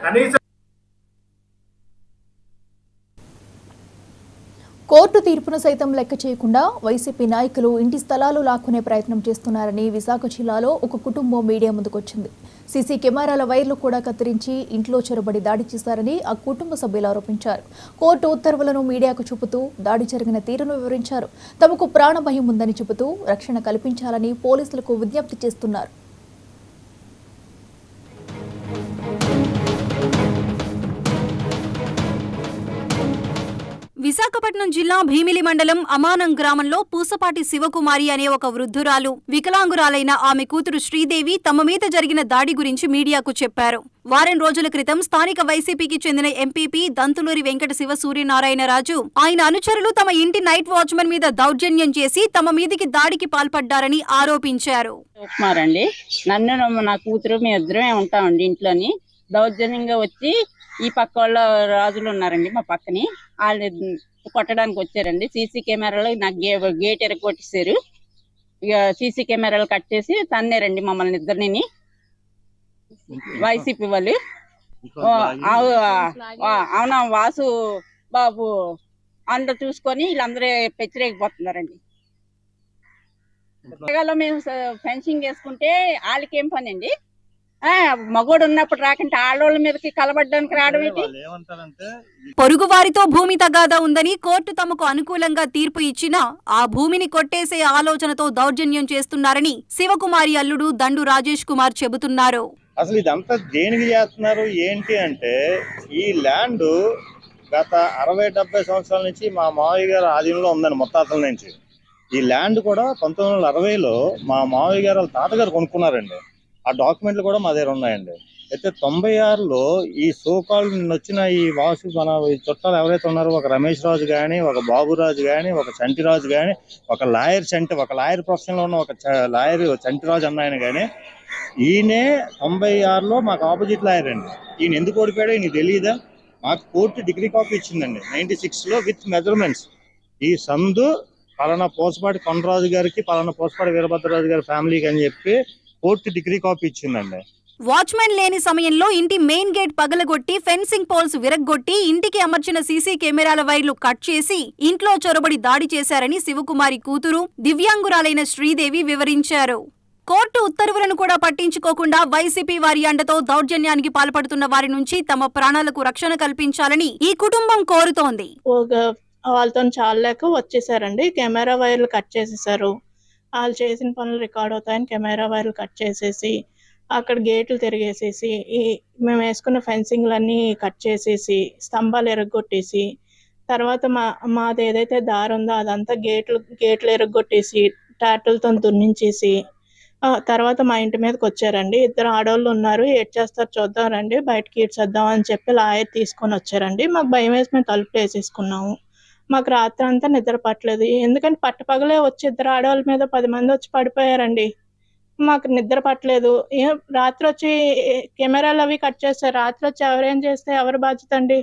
కనీస కోర్టు తీర్పును సైతం లెక్క చేయకుండా వైసీపీ నాయకులు ఇంటి స్థలాలు లాక్కునే ప్రయత్నం చేస్తున్నారని విశాఖ జిల్లాలో ఒక కుటుంబం మీడియా ముందుకొచ్చింది. సీసీ కెమెరాల వైర్లు కూడా కత్తిరించి ఇంట్లో చొరబడి దాడి చేశారని ఆ కుటుంబ సభ్యులు ఆరోపించారు. కోర్టు ఉత్తర్వులను మీడియాకు చూపుతూ దాడి జరిగిన తీరును వివరించారు. తమకు ప్రాణభయం ఉందని చెబుతూ రక్షణ కల్పించాలని పోలీసులకు విజ్ఞప్తి చేస్తున్నారు. విశాఖపట్నం జిల్లా భీమిలి మండలం అమానం గ్రామంలో పూసపాటి శివకుమారి అనే ఒక వృద్ధురాలు వికలాంగురాలైన ఆమె కూతురు శ్రీదేవి తమ మీద జరిగిన దాడి గురించి మీడియాకు చెప్పారు. వారం రోజుల క్రితం స్థానిక వైసీపీకి చెందిన ఎంపీపీ దంతులూరి వెంకట శివ సూర్యనారాయణరాజు ఆయన అనుచరులు తమ ఇంటి నైట్ వాచ్మెన్ మీద దౌర్జన్యం చేసి తమ మీదికి దాడికి పాల్పడ్డారని ఆరోపించారు. నన్ను నా కూతురు మీ ఇద్దరమే ఉంటామండి ఇంట్లోని దౌర్జన్యంగా వచ్చి ఈ పక్క వాళ్ళ రాజులు ఉన్నారండి మా పక్కని వాళ్ళు కొట్టడానికి వచ్చారండి. సీసీ కెమెరాలో నాకు గేట్ ఎరగొట్టేశారు. ఇక సీసీ కెమెరాలు కట్ చేసి తన్నారండి మమ్మల్ని ఇద్దరిని వైసీపీ వాళ్ళు. అవునా వాసు బాబు అందరు చూసుకొని వీళ్ళందరూ పెచ్చిరేగిపోతున్నారండి. మేము ఫెన్సింగ్ వేసుకుంటే వాళ్ళకేం పని అండి? మగోడు ఉన్నప్పుడు రాకంటే ఆడోళ్ళ మీదకి కలబడ్డానికి రావడం ఏంటి? పొరుగువారితో భూమి తగాదా ఉందని కోర్టు తమకు అనుకూలంగా తీర్పు ఇచ్చినా ఆ భూమిని కొట్టేసే ఆలోచనతో దౌర్జన్యం చేస్తున్నారని శివకుమారి అల్లుడు దండు రాజేష్ కుమార్ చెబుతున్నారు. అసలు ఇదంతా దేనికి చేస్తున్నారు ఏంటి అంటే, ఈ ల్యాండ్ గత 60-70 సంవత్సరాల నుంచి మా మావయ్య గారి ఆధీనంలో ఉందండి. ముత్తాతల నుంచి ఈ ల్యాండ్ కూడా 1960లో మా మావయ్య గారు వాళ్ళ తాతగారు కొనుక్కున్నారండి. ఆ డాక్యుమెంట్లు కూడా మా దగ్గర ఉన్నాయండి. అయితే 96లో ఈ సోకాళ్ళు వచ్చిన ఈ వాసు మన చుట్టాలు ఎవరైతే ఉన్నారో, ఒక రమేష్ రాజు కానీ, ఒక బాబురాజు కానీ, ఒక చంటిరాజు కానీ, ఒక లాయర్ ప్రొఫెషన్లో ఉన్న ఒక లాయర్ చంటిరాజు అన్నాయన కానీ, ఈయనే 96లో మాకు ఆపోజిట్ లాయర్ అండి. ఈయన ఎందుకు ఓడిపోయాడో ఈయన తెలియదా? మాకు కోర్టు డిగ్రీ కాపీ ఇచ్చిందండి 96లో విత్ మెజర్మెంట్స్. ఈ సందు పలానా పోసపాటి కొండరాజు గారికి, పలానా పోసపాటి వీరభద్రరాజు గారి ఫ్యామిలీకి అని చెప్పి కోర్టు డిగ్రీ కాపీ ఇచ్చిందండి. వాచ్మెన్ లేని సమయంలో ఇంటి మెయిన్ గేట్ పగలగొట్టి ఫెన్సింగ్ పోల్స్ విరగ్గొట్టి ఇంటికి అమర్చిన సీసీ కెమెరాల వైర్లు కట్ చేసి ఇంట్లో చొరబడి దాడి చేశారని శివకుమారి కూతురు దివ్యాంగురాలైన శ్రీదేవి వివరించారు. కోర్టు ఉత్తర్వులను కూడా పట్టించుకోకుండా వైసీపీ వారి అండతో దౌర్జన్యానికి పాల్పడుతున్న వారి నుంచి తమ ప్రాణాలకు రక్షణ కల్పించాలని ఈ కుటుంబం కోరుతోంది. వాళ్ళతో చాలాక వచ్చేసారండి. కెమెరా వైర్లు కట్ చేసేసారు. వాళ్ళు చేసిన పనులు రికార్డ్ అవుతాయని కెమెరా వైర్లు కట్ చేసేసి అక్కడ గేట్లు తిరిగేసేసి మేము వేసుకున్న ఫెన్సింగ్లన్నీ కట్ చేసేసి స్తంభాలు ఎరగొట్టేసి తర్వాత మాది ఏదైతే దారి ఉందో అదంతా గేట్లు ఎరగొట్టేసి టాటలతో దున్నించేసి తర్వాత మా ఇంటి మీదకి వచ్చారండి. 2 ఆడవాళ్ళు ఉన్నారు. ఏడ్ చేస్తారు చూద్దాం రండి బయటకి ఈడ్చేద్దాం అని చెప్పి లాయర్ తీసుకొని వచ్చారండి. మాకు భయం వేసి మేము తలుపులు వేసేసుకున్నాము. మాకు రాత్రి అంతా నిద్ర పట్టలేదు. ఎందుకంటే పట్టపగలే వచ్చి 2 ఆడవాళ్ళ మీద 10 మంది వచ్చి పడిపోయారండి. మాకు నిద్ర పట్టలేదు. రాత్రి వచ్చి కెమెరాలు అవి కట్ చేస్తారు. రాత్రి వచ్చి ఎవరేం చేస్తే ఎవరు బాధ్యత అండి?